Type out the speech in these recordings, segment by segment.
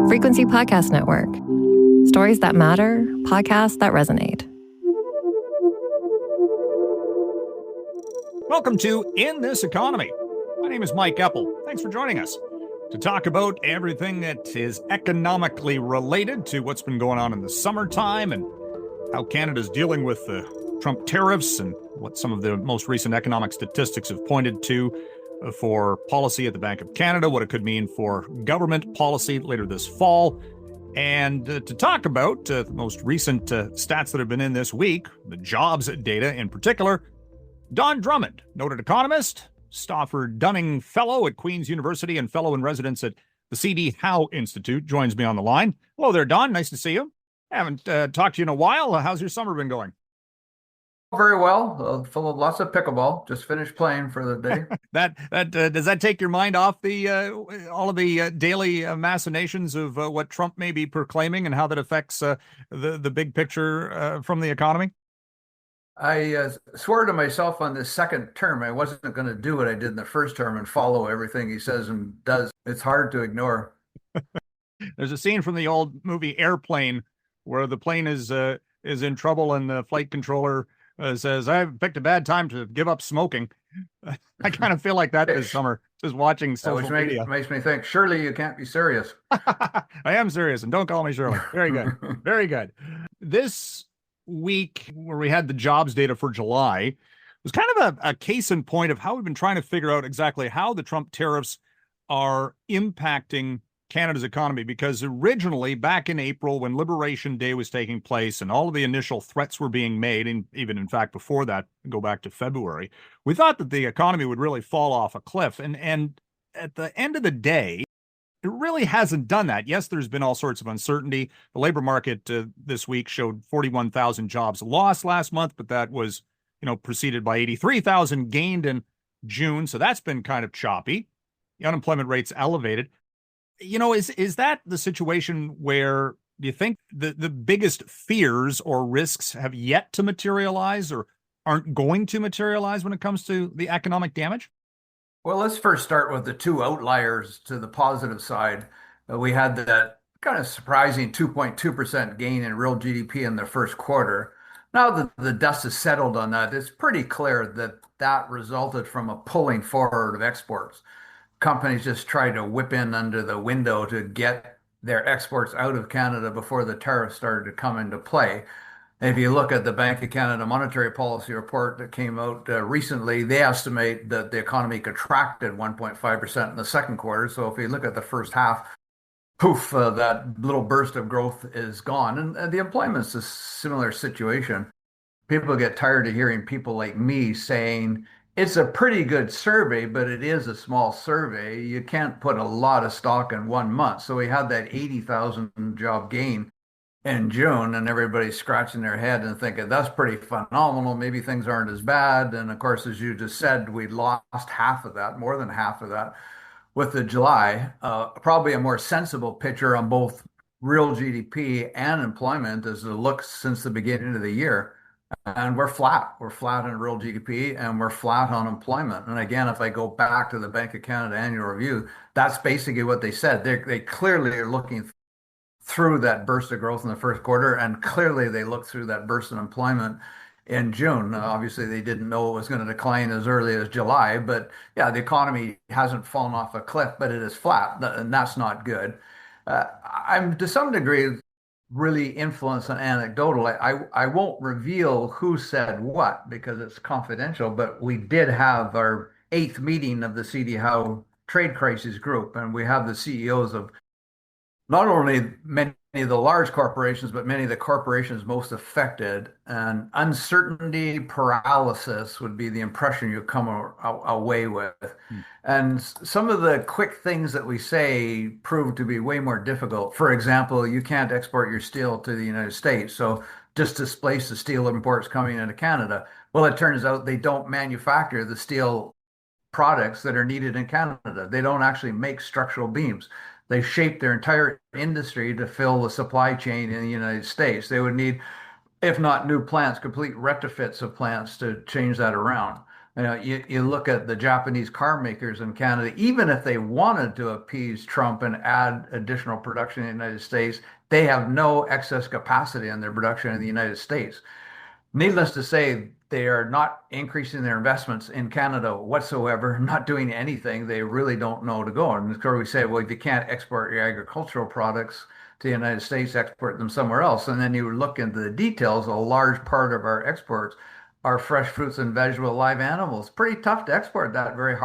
Frequency Podcast Network. Stories that matter, podcasts that resonate. Welcome to In This Economy. My name is Mike Eppel. Thanks for joining us to talk about everything that is economically related to what's been going on in the summertime and how Canada's dealing with the Trump tariffs and what some of the most recent economic statistics have pointed to for policy at the Bank of Canada, what it could mean for government policy later this fall. And to talk about the most recent stats that have been in this week, the jobs data in particular, Don Drummond, noted economist, Staufford-Dunning Fellow at Queen's University and Fellow in Residence at the CD Howe Institute, joins me on the line. Hello there, Don. Nice to see you. Haven't talked to you in a while. How's your summer been going? Very well. Full of lots of pickleball. Just finished playing for the day. Does that take your mind off the all of the daily machinations of what Trump may be proclaiming and how that affects the big picture from the economy? I swore to myself on this second term I wasn't going to do what I did in the first term and follow everything he says and does. It's hard to ignore. There's a scene from the old movie Airplane where the plane is in trouble and the flight controller says, "I picked a bad time to give up smoking." I kind of feel like that this summer, just watching social media. Makes me think, surely you can't be serious. I am serious, and don't call me Shirley. Very good. Very good. This week, where we had the jobs data for July, was kind of a case in point of how we've been trying to figure out exactly how the Trump tariffs are impacting Canada's economy, because originally back in April when Liberation Day was taking place and all of the initial threats were being made, and even in fact before that, go back to February, we thought that the economy would really fall off a cliff. And at the end of the day, it really hasn't done that. Yes, there's been all sorts of uncertainty. The labor market this week showed 41,000 jobs lost last month, but that was, preceded by 83,000 gained in June. So that's been kind of choppy. The unemployment rate's elevated. Is that the situation where do you think the biggest fears or risks have yet to materialize or aren't going to materialize when it comes to the economic damage? Well, let's first start with the two outliers to the positive side. We had that kind of surprising 2.2% gain in real GDP in the first quarter. Now that the dust has settled on that, it's pretty clear that that resulted from a pulling forward of exports. Companies just tried to whip in under the window to get their exports out of Canada before the tariffs started to come into play. And if you look at the Bank of Canada monetary policy report that came out recently, they estimate that the economy contracted 1.5% in the second quarter. So if you look at the first half, poof, that little burst of growth is gone. And the employment's a similar situation. People get tired of hearing people like me saying, it's a pretty good survey, but it is a small survey. You can't put a lot of stock in 1 month. So we had that 80,000 job gain in June, and everybody's scratching their head and thinking, that's pretty phenomenal. Maybe things aren't as bad. And of course, as you just said, we lost half of that, more than half of that with the July. Probably a more sensible picture on both real GDP and employment is the look since the beginning of the year. And we're flat. We're flat in real GDP and we're flat on employment. And again, if I go back to the Bank of Canada annual review, that's basically what they said. They clearly are looking through that burst of growth in the first quarter, and clearly they looked through that burst in employment in June. Obviously, they didn't know it was going to decline as early as July, but yeah, the economy hasn't fallen off a cliff, but it is flat, and that's not good. I'm to some degree really influenced and anecdotal. I won't reveal who said what because it's confidential, but we did have our 8th meeting of the CD Howe Trade Crisis Group, and we have the CEOs of not only many of the large corporations, but many of the corporations most affected. And uncertainty paralysis would be the impression you come away with. And some of the quick things that we say prove to be way more difficult. For example, you can't export your steel to the United States, so just displace the steel imports coming into Canada. Well, it turns out they don't manufacture the steel products that are needed in Canada. They don't actually make structural beams. They shape their entire industry to fill the supply chain in the United States. They would need, if not new plants, complete retrofits of plants to change that around. You look at the Japanese car makers in Canada, even if they wanted to appease Trump and add additional production in the United States, they have no excess capacity in their production in the United States. Needless to say, they are not increasing their investments in Canada whatsoever, not doing anything. They really don't know to go. And of course, we say, well, if you can't export your agricultural products to the United States, export them somewhere else. And then you look into the details, a large part of our exports are fresh fruits and vegetable live animals. Pretty tough to export that very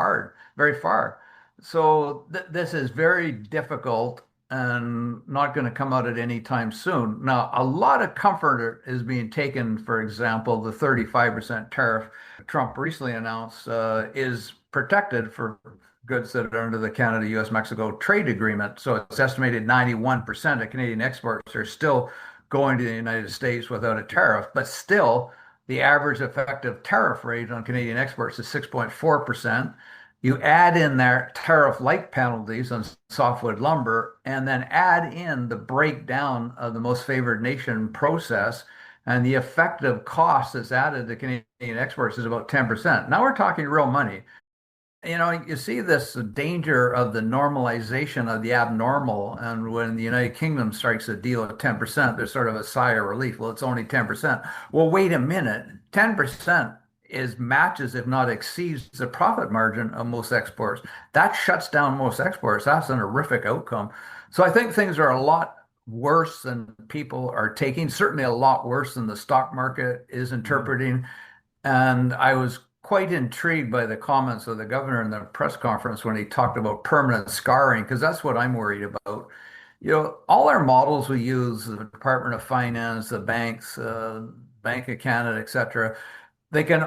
far. So this is very difficult and not going to come out at any time soon. Now, a lot of comfort is being taken, for example, the 35% tariff Trump recently announced is protected for goods that are under the Canada-US-Mexico trade agreement. So it's estimated 91% of Canadian exports are still going to the United States without a tariff, but still the average effective tariff rate on Canadian exports is 6.4%. You add in their tariff-like penalties on softwood lumber, and then add in the breakdown of the most favored nation process, and the effective cost that's added to Canadian exports is about 10%. Now we're talking real money. You see this danger of the normalization of the abnormal, and when the United Kingdom strikes a deal at 10%, there's sort of a sigh of relief. Well, it's only 10%. Well, wait a minute. 10% is matches, if not exceeds, the profit margin of most exports. That shuts down most exports. That's an horrific outcome. So I think things are a lot worse than people are taking, certainly a lot worse than the stock market is interpreting. And I was quite intrigued by the comments of the governor in the press conference when he talked about permanent scarring, because that's what I'm worried about. All our models we use, the Department of Finance, the banks, Bank of Canada, et cetera, they can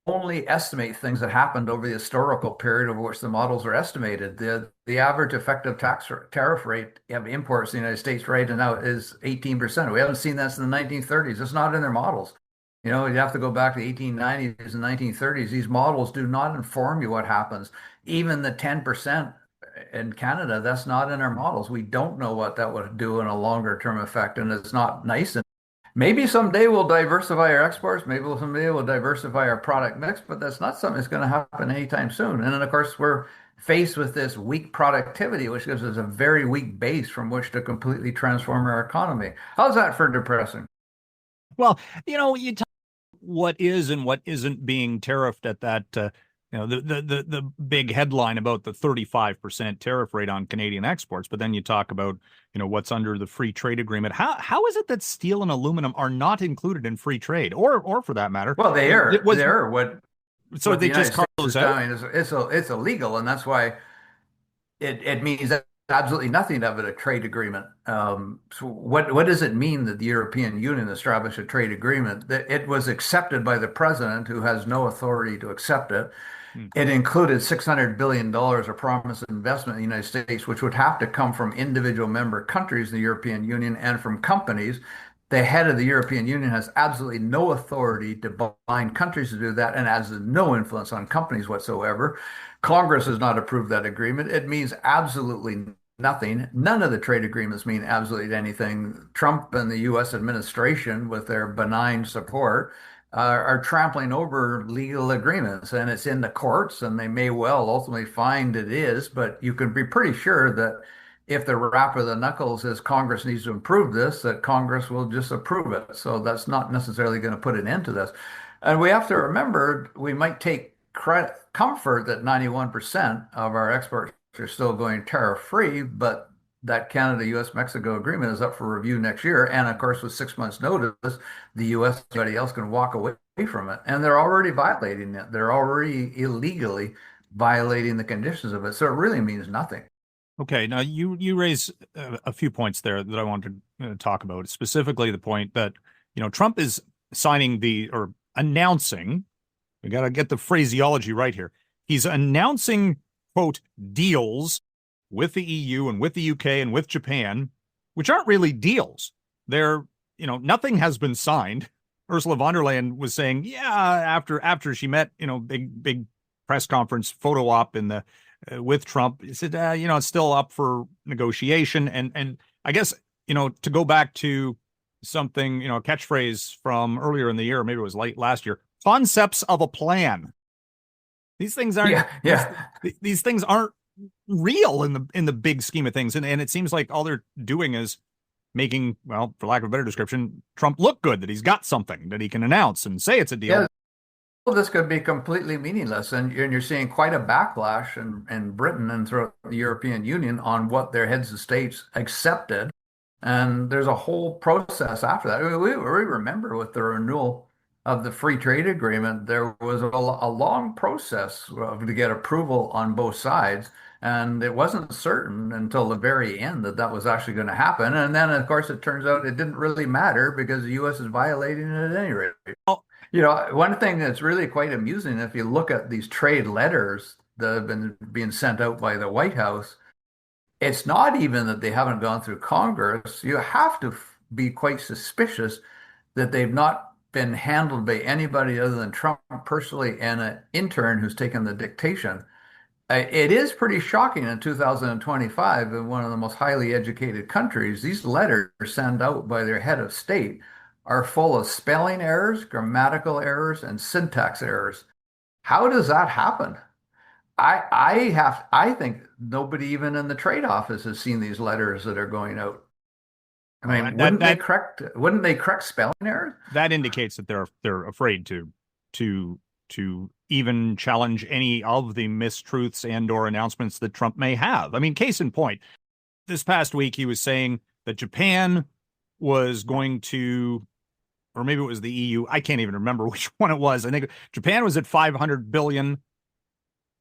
only estimate things that happened over the historical period over which the models are estimated. The average effective tariff rate of imports in the United States right now is 18%. We haven't seen that since the 1930s. It's not in their models. You have to go back to the 1890s and 1930s. These models do not inform you what happens. Even the 10% in Canada, that's not in our models. We don't know what that would do in a longer term effect, and it's not nice. And maybe someday we'll diversify our exports. Maybe someday we'll diversify our product mix, but that's not something that's going to happen anytime soon. And then, of course, we're faced with this weak productivity, which gives us a very weak base from which to completely transform our economy. How's that for depressing? Well, you talk what is and what isn't being tariffed at that, the big headline about the 35% tariff rate on Canadian exports, but then you talk about, what's under the free trade agreement. How is it that steel and aluminum are not included in free trade, or for that matter? Well, they are. So they just call those out. It's illegal, and that's why it means absolutely nothing of it a trade agreement. So what does it mean that the European Union established a trade agreement? That it was accepted by the president, who has no authority to accept it. It included $600 billion of promised investment in the United States, which would have to come from individual member countries in the European Union and from companies. The head of the European Union has absolutely no authority to bind countries to do that, and has no influence on companies whatsoever. Congress has not approved that agreement. It means absolutely nothing. None of the trade agreements mean absolutely anything. Trump and the U.S. administration, with their benign support, are trampling over legal agreements, and it's in the courts, and they may well ultimately find it is, but you can be pretty sure that if the rap of the knuckles is Congress needs to improve this, that Congress will just approve it. So that's not necessarily going to put an end to this. And we have to remember, we might take comfort that 91% of our exports are still going tariff-free, but that Canada-US-Mexico agreement is up for review next year. And of course, with 6 months notice, the U.S. and anybody else can walk away from it. And they're already violating it. They're already illegally violating the conditions of it. So it really means nothing. Okay. Now, you raise a few points there that I wanted to talk about, specifically the point that, Trump is announcing, we got to get the phraseology right here. He's announcing, quote, deals with the EU and with the UK and with Japan, which aren't really deals. They're, nothing has been signed. Ursula von der Leyen was saying, after she met, big press conference photo op with Trump, he said, it's still up for negotiation. And I guess, to go back to something, a catchphrase from earlier in the year, maybe it was late last year, concepts of a plan. These things aren't. Yeah, yeah. These things aren't real in the big scheme of things, and it seems like all they're doing is making, well, for lack of a better description, Trump look good, that he's got something that he can announce and say it's a deal. Yeah, well, this could be completely meaningless, and you're seeing quite a backlash in Britain and throughout the European Union on what their heads of states accepted. And there's a whole process after that. I mean, we remember with the renewal of the free trade agreement, there was a long process to get approval on both sides. And it wasn't certain until the very end that that was actually going to happen. And then, of course, it turns out it didn't really matter because the U.S. is violating it at any rate. You know, one thing that's really quite amusing, if you look at these trade letters that have been being sent out by the White House, it's not even that they haven't gone through Congress. You have to be quite suspicious that they've not been handled by anybody other than Trump personally and an intern who's taken the dictation. It is pretty shocking in 2025, in one of the most highly educated countries, these letters sent out by their head of state are full of spelling errors, grammatical errors, and syntax errors. How does that happen? I think nobody even in the trade office has seen these letters that are going out. I mean, wouldn't they correct spelling errors? That indicates that they're afraid to even challenge any of the mistruths and or announcements that Trump may have. I mean, case in point, this past week he was saying that Japan was going to, or maybe it was the EU, I can't even remember which one it was. I think Japan was at 500 billion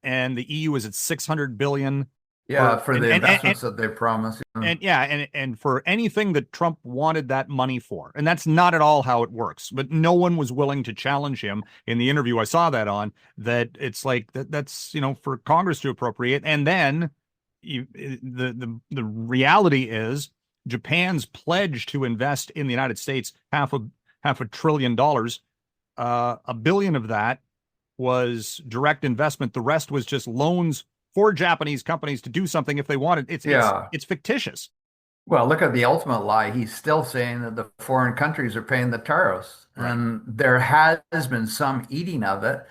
and the EU was at 600 billion. Yeah, for the investments that they promised. And for anything that Trump wanted that money for. And that's not at all how it works. But no one was willing to challenge him in the interview I saw that on, that it's like that's, you know, for Congress to appropriate. And then the reality is Japan's pledge to invest in the United States half a trillion dollars, $1 billion of that was direct investment. The rest was just loans for Japanese companies to do something if they wanted. It's fictitious. Well, look at the ultimate lie. He's still saying that the foreign countries are paying the tariffs. Right. And there has been some eating of it,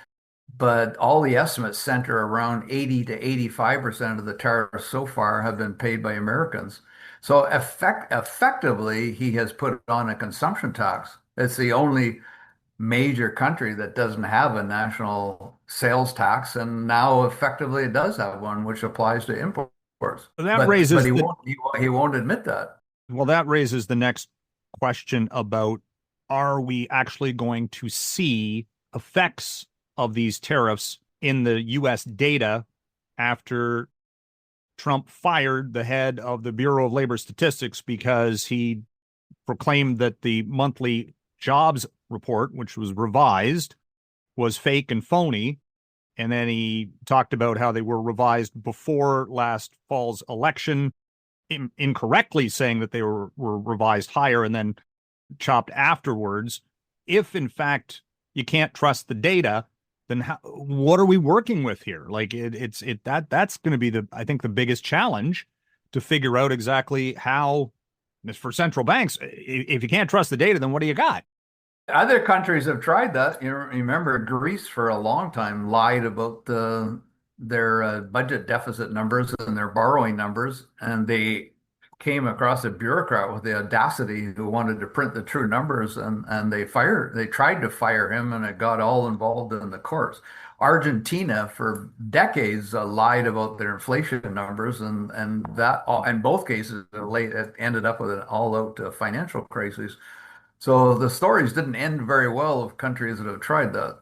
but all the estimates center around 80 to 85% of the tariffs so far have been paid by Americans. So effectively, he has put on a consumption tax. It's the only major country that doesn't have a national sales tax, and now effectively it does have one, which applies to imports. He won't admit that. Well, that raises the next question about, are we actually going to see effects of these tariffs in the U.S. data after Trump fired the head of the Bureau of Labor Statistics because he proclaimed that the monthly jobs report, which was revised, was fake and phony. And then he talked about how they were revised before last fall's election, incorrectly saying that they were revised higher and then chopped afterwards. If in fact you can't trust the data, then what are we working with here? Like that's going to be I think the biggest challenge, to figure out exactly how, for central banks, if you can't trust the data, then what do you got? Other countries have tried that. You remember Greece for a long time lied about their budget deficit numbers and their borrowing numbers, and they came across a bureaucrat with the audacity who wanted to print the true numbers, and they tried to fire him, and it got all involved in the courts. Argentina for decades lied about their inflation numbers, and that in both cases it ended up with an all-out financial crisis. So the stories didn't end very well of countries that have tried that.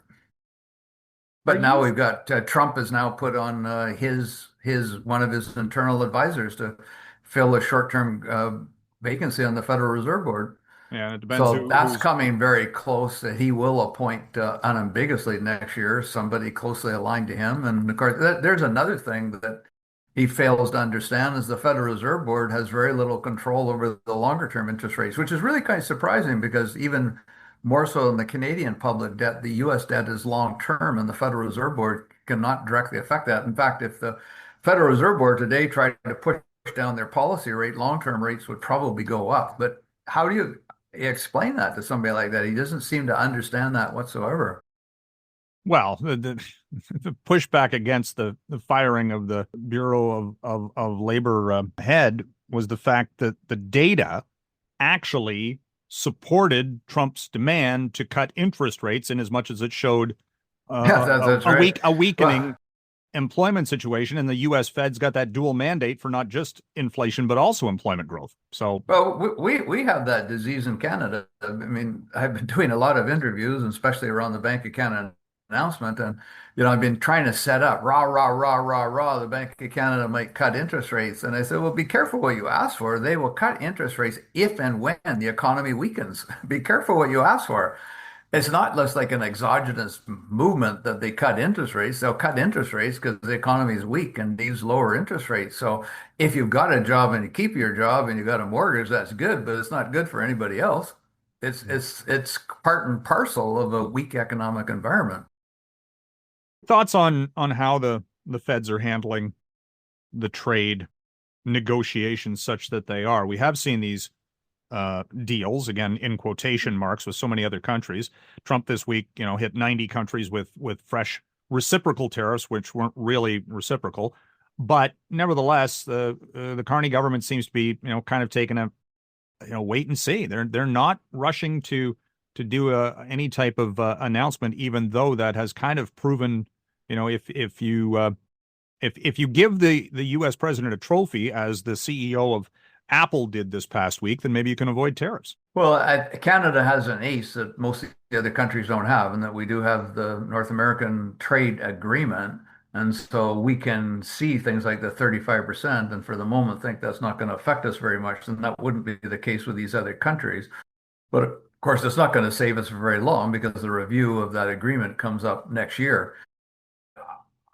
But now we've got Trump has now put on one of his internal advisors to fill a short-term vacancy on the Federal Reserve Board. Yeah, it depends. So that's coming very close. That he will appoint unambiguously next year somebody closely aligned to him. And of course, there's another thing that he fails to understand is the Federal Reserve Board has very little control over the longer term interest rates, which is really kind of surprising because even more so than the Canadian public debt, the U.S. debt is long term, and the Federal Reserve Board cannot directly affect that. In fact, if the Federal Reserve Board today tried to push down their policy rate, long-term rates would probably go up. But how do you explain that to somebody like that? He doesn't seem to understand that whatsoever. Well, the pushback against the firing of the Bureau of Labor head was the fact that the data actually supported Trump's demand to cut interest rates in as much as it showed Yeah, that's right. a weakening Well, employment situation. And the U.S. Fed's got that dual mandate for not just inflation, but also employment growth. So, well, we have that disease in Canada. I mean, I've been doing a lot of interviews, and especially around the Bank of Canada announcement, and I've been trying to set up rah rah rah rah rah. The Bank of Canada might cut interest rates, and I said, well, be careful what you ask for. They will cut interest rates if and when the economy weakens. Be careful what you ask for. It's not just like an exogenous movement that they cut interest rates. They'll cut interest rates because the economy is weak and needs lower interest rates. So if you've got a job and you keep your job and you've got a mortgage, that's good, but it's not good for anybody else. It's part and parcel of a weak economic environment. thoughts on how the Feds are handling the trade negotiations such that they are. We have seen these deals, again, in quotation marks, with so many other countries. Trump this week, hit 90 countries with fresh reciprocal tariffs, which weren't really reciprocal. But nevertheless, the Carney government seems to be, kind of taking a, wait and see. They're not rushing to do any type of announcement, even though that has kind of proven, if you give the U.S. president a trophy, as the CEO of Apple did this past week, then maybe you can avoid tariffs. Well, Canada has an ace that most of the other countries don't have, and that we do have the North American Trade Agreement. And so we can see things like the 35%, and for the moment think that's not going to affect us very much. And that wouldn't be the case with these other countries. But of course, it's not going to save us for very long, because the review of that agreement comes up next year.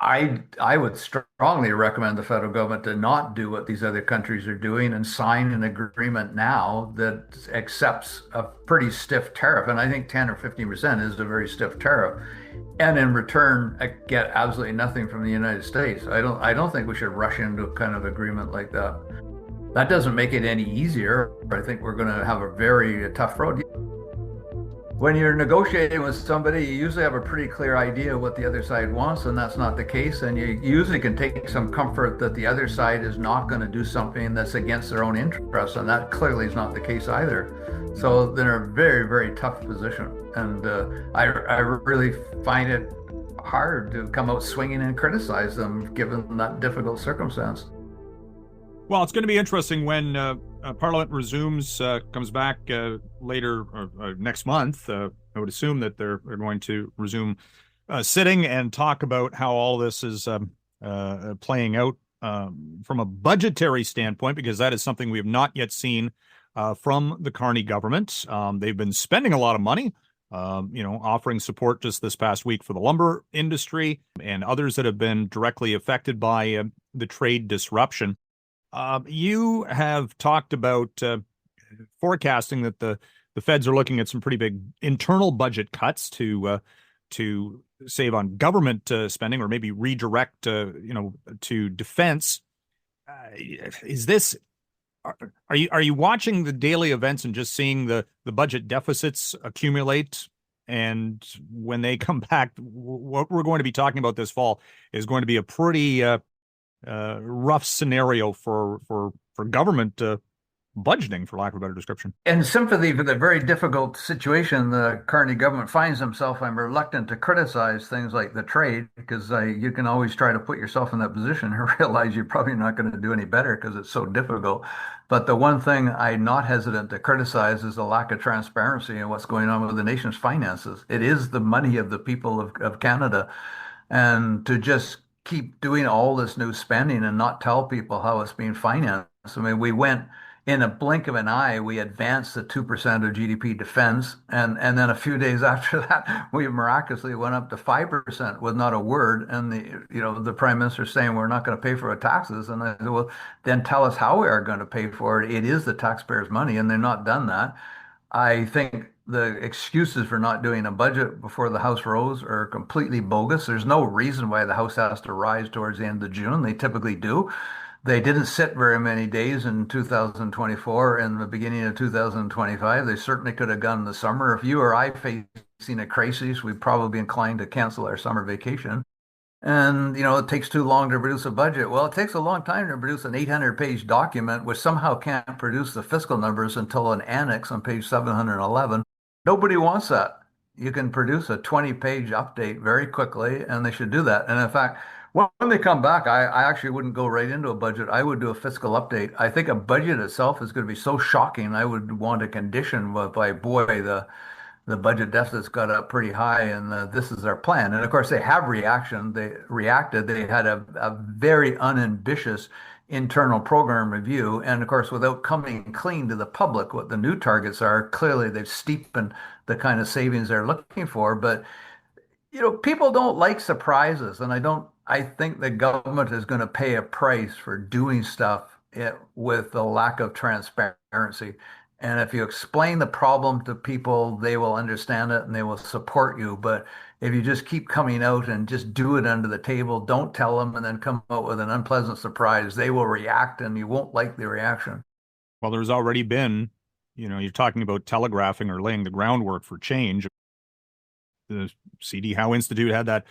I would strongly recommend the federal government to not do what these other countries are doing and sign an agreement now that accepts a pretty stiff tariff. And I think 10 or 15% is a very stiff tariff. And in return, I get absolutely nothing from the United States. I don't think we should rush into a kind of agreement like that. That doesn't make it any easier. I think we're going to have a very tough road. When you're negotiating with somebody, you usually have a pretty clear idea what the other side wants, and that's not the case. And you usually can take some comfort that the other side is not going to do something that's against their own interests, and that clearly is not the case either. So they're in a very, very tough position. And I really find it hard to come out swinging and criticize them given that difficult circumstance. Well, it's going to be interesting when Parliament resumes, comes back later or next month. I would assume that they're going to resume sitting and talk about how all this is playing out from a budgetary standpoint, because that is something we have not yet seen from the Carney government. They've been spending a lot of money, offering support just this past week for the lumber industry and others that have been directly affected by the trade disruption. You have talked about forecasting that the Feds are looking at some pretty big internal budget cuts to save on government spending, or maybe redirect, to defense. Is this? Are you watching the daily events and just seeing the budget deficits accumulate? And when they come back, what we're going to be talking about this fall is going to be a pretty rough scenario for government budgeting, for lack of a better description. In sympathy for the very difficult situation the Carney government finds themselves, I'm reluctant to criticize things like the trade, because you can always try to put yourself in that position and realize you're probably not going to do any better because it's so difficult. But the one thing I'm not hesitant to criticize is the lack of transparency in what's going on with the nation's finances. It is the money of the people of Canada. And to just keep doing all this new spending and not tell people how it's being financed. I mean, we went in a blink of an eye, we advanced the 2% of GDP defense. And then a few days after that, we miraculously went up to 5% with not a word. And the prime minister saying we're not going to pay for our taxes. And I said, well, then tell us how we are going to pay for it. It is the taxpayers' money, and they're not done that. I think the excuses for not doing a budget before the House rose are completely bogus. There's no reason why the House has to rise towards the end of June. They typically do. They didn't sit very many days in 2024 and the beginning of 2025. They certainly could have gone in the summer. If you or I faced seen a crisis, we'd probably be inclined to cancel our summer vacation. And, it takes too long to produce a budget. Well, it takes a long time to produce an 800-page document, which somehow can't produce the fiscal numbers until an annex on page 711. Nobody wants that. You can produce a 20-page update very quickly, and they should do that. And in fact, when they come back, I actually wouldn't go right into a budget. I would do a fiscal update. I think a budget itself is going to be so shocking. I would want a condition by, boy, the budget deficit's got up pretty high, and this is our plan. And of course, they have reaction. They reacted. They had a very unambitious internal program review. And of course, without coming clean to the public, what the new targets are, clearly they've steepened the kind of savings they're looking for. But people don't like surprises, and I think the government is going to pay a price for doing stuff with the lack of transparency. And if you explain the problem to people, they will understand it and they will support you. But if you just keep coming out and just do it under the table, don't tell them, and then come out with an unpleasant surprise, they will react and you won't like the reaction. Well, there's already been, you're talking about telegraphing or laying the groundwork for change. The Howe Institute had that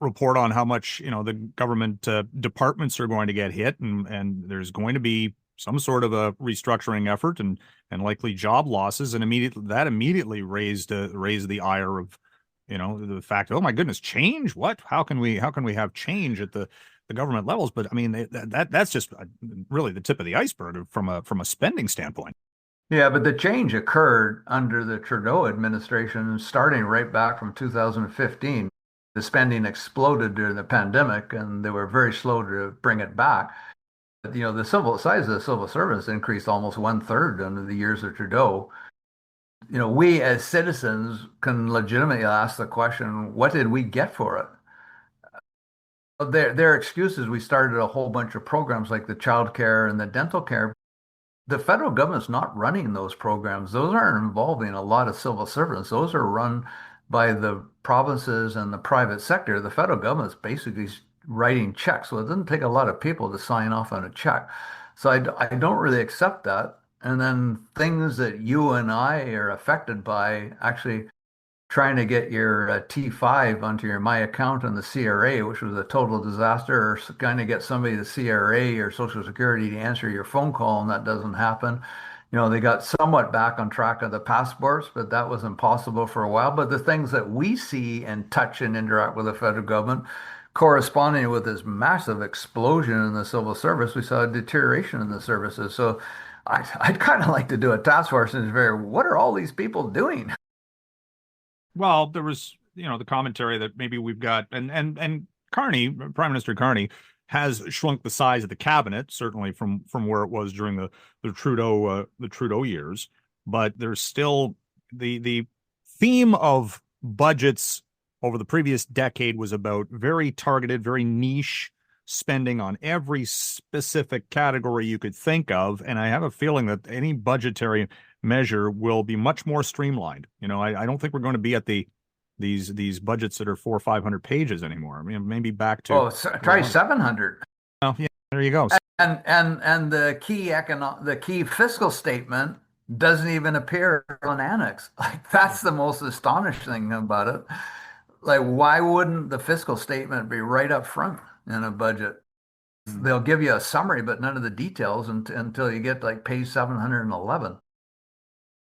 report on how much, the government departments are going to get hit, and there's going to be some sort of a restructuring effort and likely job losses, and immediately raised the ire of, the fact, oh my goodness, change? What? How can we have change at the government levels? But I mean, that's just really the tip of the iceberg from a spending standpoint. Yeah, but the change occurred under the Trudeau administration, starting right back from 2015. The spending exploded during the pandemic, and they were very slow to bring it back. The size of the civil service increased almost 1/3 under the years of Trudeau. We as citizens can legitimately ask the question, what did we get for it? Their excuse is we started a whole bunch of programs like the child care and the dental care. The federal government's not running those programs. Those aren't involving a lot of civil servants. Those are run by the provinces and the private sector. The federal government's basically writing checks. So it doesn't take a lot of people to sign off on a check. So I don't really accept that. And then things that you and I are affected by, actually trying to get your T5 onto your My Account on the CRA, which was a total disaster, or kind of get somebody, the CRA or Social Security, to answer your phone call, and that doesn't happen. They got somewhat back on track of the passports, but that was impossible for a while. But the things that we see and touch and interact with the federal government, corresponding with this massive explosion in the civil service, we saw a deterioration in the services. So I'd kind of like to do a task force and figure, what are all these people doing? Well, there was, the commentary that maybe we've got, and Carney, Prime Minister Carney, has shrunk the size of the cabinet, certainly from where it was during the Trudeau years. But there's still the theme of budgets over the previous decade was about very targeted, very niche spending on every specific category you could think of. And I have a feeling that any budgetary measure will be much more streamlined. I don't think we're going to be at these budgets that are 400 or 500 pages anymore. I mean, maybe back to try 700. Oh, yeah, there you go. And the key fiscal statement doesn't even appear on annex. Like, that's the most astonishing thing about it. Like, why wouldn't the fiscal statement be right up front in a budget? They'll give you a summary, but none of the details until you get like page 711.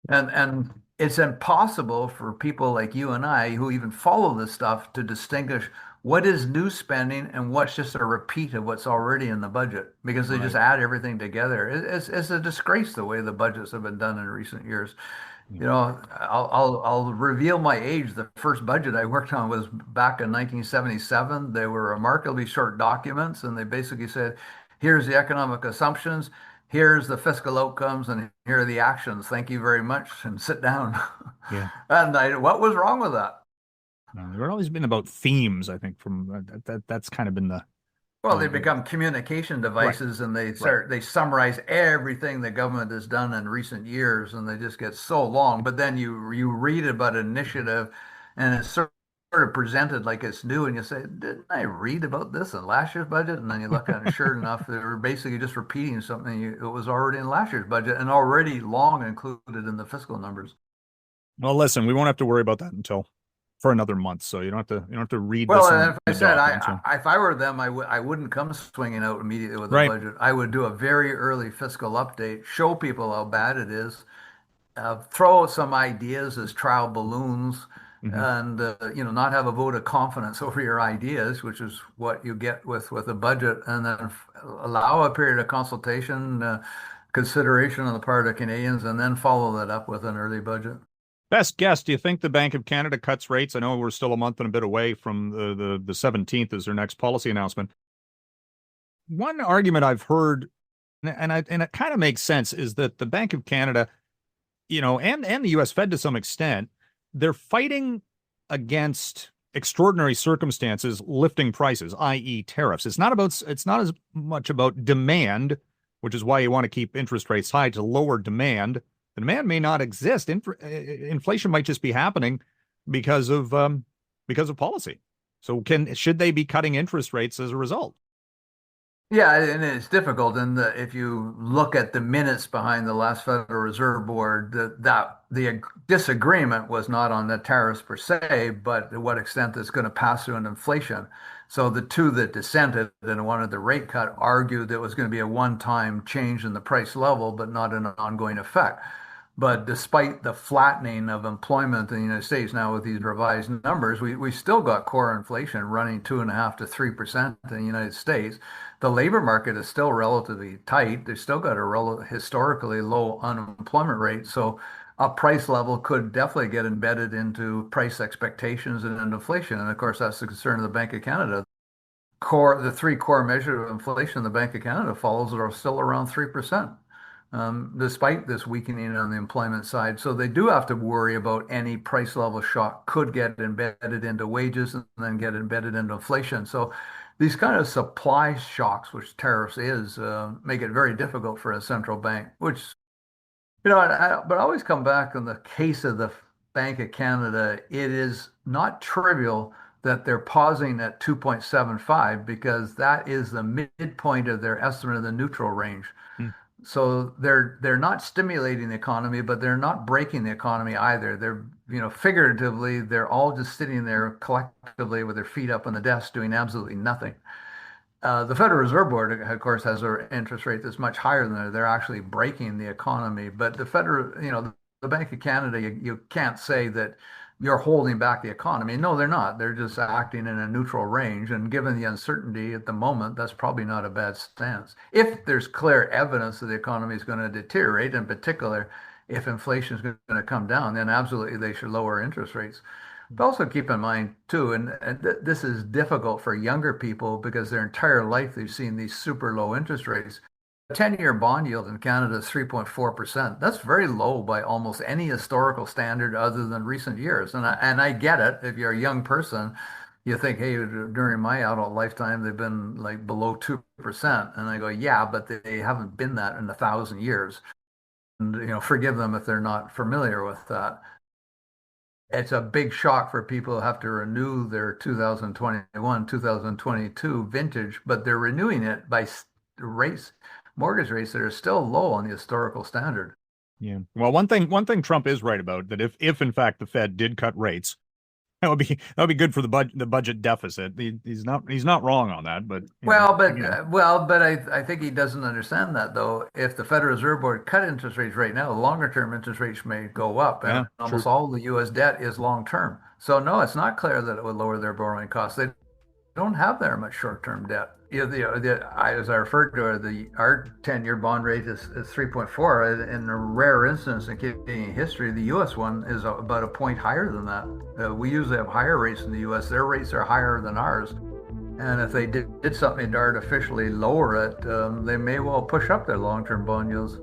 And it's impossible for people like you and I, who even follow this stuff, to distinguish what is new spending and what's just a repeat of what's already in the budget, because they just add everything together. It's a disgrace the way the budgets have been done in recent years. I'll reveal my age. The first budget I worked on was back in 1977. They were remarkably short documents, and they basically said, here's the economic assumptions, here's the fiscal outcomes, and here are the actions. Thank you very much, and sit down. Yeah. And what was wrong with that? There have always been about themes, I think, from that's kind of been the... Well, they become communication devices, and they summarize everything the government has done in recent years, and they just get so long. But then you read about an initiative, and it's sort of presented like it's new, and you say, didn't I read about this in last year's budget? And then you look at it, sure enough, they were basically just repeating something it was already in last year's budget and already long included in the fiscal numbers. Well, listen, we won't have to worry about that until for another month, so you don't have to read Well, this. and if I said if I were them, I wouldn't come swinging out immediately with a budget. I would do a very early fiscal update, show people how bad it is, throw out some ideas as trial balloons, and not have a vote of confidence over your ideas, which is what you get with a budget, and then allow a period of consultation, consideration on the part of Canadians, and then follow that up with an early budget. Best guess, do you think the Bank of Canada cuts rates? I know we're still a month and a bit away from the 17th as their next policy announcement. One argument I've heard, and it kind of makes sense, is that the Bank of Canada, and the U.S. Fed to some extent, they're fighting against extraordinary circumstances lifting prices, i.e. tariffs. It's not as much about demand, which is why you want to keep interest rates high to lower demand. The demand may not exist. Inflation might just be happening because of policy. So should they be cutting interest rates as a result? Yeah, and it's difficult. And if you look at the minutes behind the last Federal Reserve Board, the disagreement was not on the tariffs per se, but to what extent it's going to pass through an inflation. So the two that dissented and wanted the rate cut argued that it was going to be a one-time change in the price level, but not an ongoing effect. But despite the flattening of employment in the United States now with these revised numbers, we still got core inflation running 2.5% to 3% in the United States. The labor market is still relatively tight. They've still got a historically low unemployment rate. So a price level could definitely get embedded into price expectations and inflation. And of course, that's the concern of the Bank of Canada. The three core measures of inflation the Bank of Canada follows are still around 3%. Despite this weakening on the employment side. So they do have to worry about any price level shock could get embedded into wages and then get embedded into inflation. So these kind of supply shocks, which tariffs is, make it very difficult for a central bank, which, but I always come back in the case of the Bank of Canada, it is not trivial that they're pausing at 2.75 because that is the midpoint of their estimate of the neutral range. So they're not stimulating the economy, but they're not breaking the economy either. They're, figuratively, they're all just sitting there collectively with their feet up on the desk doing absolutely nothing. The Federal Reserve Board, of course, has an interest rate that's much higher than that. They're actually breaking the economy. But the the Bank of Canada, you can't say that you're holding back the economy. No, they're not. They're just acting in a neutral range. And given the uncertainty at the moment, that's probably not a bad stance. If there's clear evidence that the economy is going to deteriorate, in particular, if inflation is going to come down, then absolutely they should lower interest rates. But also keep in mind, too, and this is difficult for younger people because their entire life they've seen these super low interest rates. The 10-year bond yield in Canada is 3.4%. That's very low by almost any historical standard other than recent years. And I get it. If you're a young person, you think, hey, during my adult lifetime, they've been like below 2%. And I go, yeah, but they haven't been that in 1,000 years. And, forgive them if they're not familiar with that. It's a big shock for people who have to renew their 2021, 2022 vintage, but they're renewing it by mortgage rates that are still low on the historical standard. Yeah. Well, one thing Trump is right about, that if in fact the Fed did cut rates, that would be good for the budget deficit. He's not wrong on that, but I think he doesn't understand that though. If the Federal Reserve Board cut interest rates right now, longer term interest rates may go up, and almost all the U.S. debt is long term. So no, it's not clear that it would lower their borrowing costs. They don't have that much short term debt. As I referred to, our 10-year bond rate is 3.4. In a rare instance in Canadian history, the U.S. one is about a point higher than that. We usually have higher rates in the U.S. Their rates are higher than ours. And if they did something to artificially lower it, they may well push up their long-term bond yields.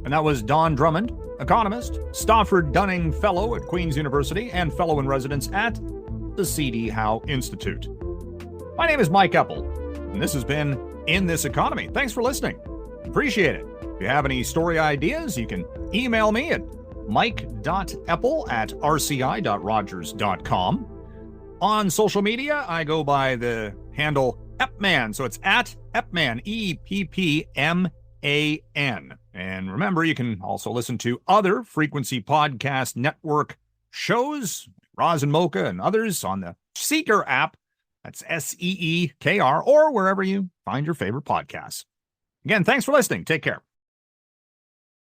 And that was Don Drummond, economist, Staufford-Dunning Fellow at Queen's University, and Fellow in Residence at the C.D. Howe Institute. My name is Mike Eppel, and this has been In This Economy. Thanks for listening. Appreciate it. If you have any story ideas, you can email me at mike.eppel@rci.rogers.com. On social media, I go by the handle Eppman, so it's at Eppman, EPPMAN. And remember, you can also listen to other Frequency Podcast Network shows, Roz and Mocha and others on the Seeker app. That's SEEKR, or wherever you find your favorite podcasts. Again, thanks for listening. Take care.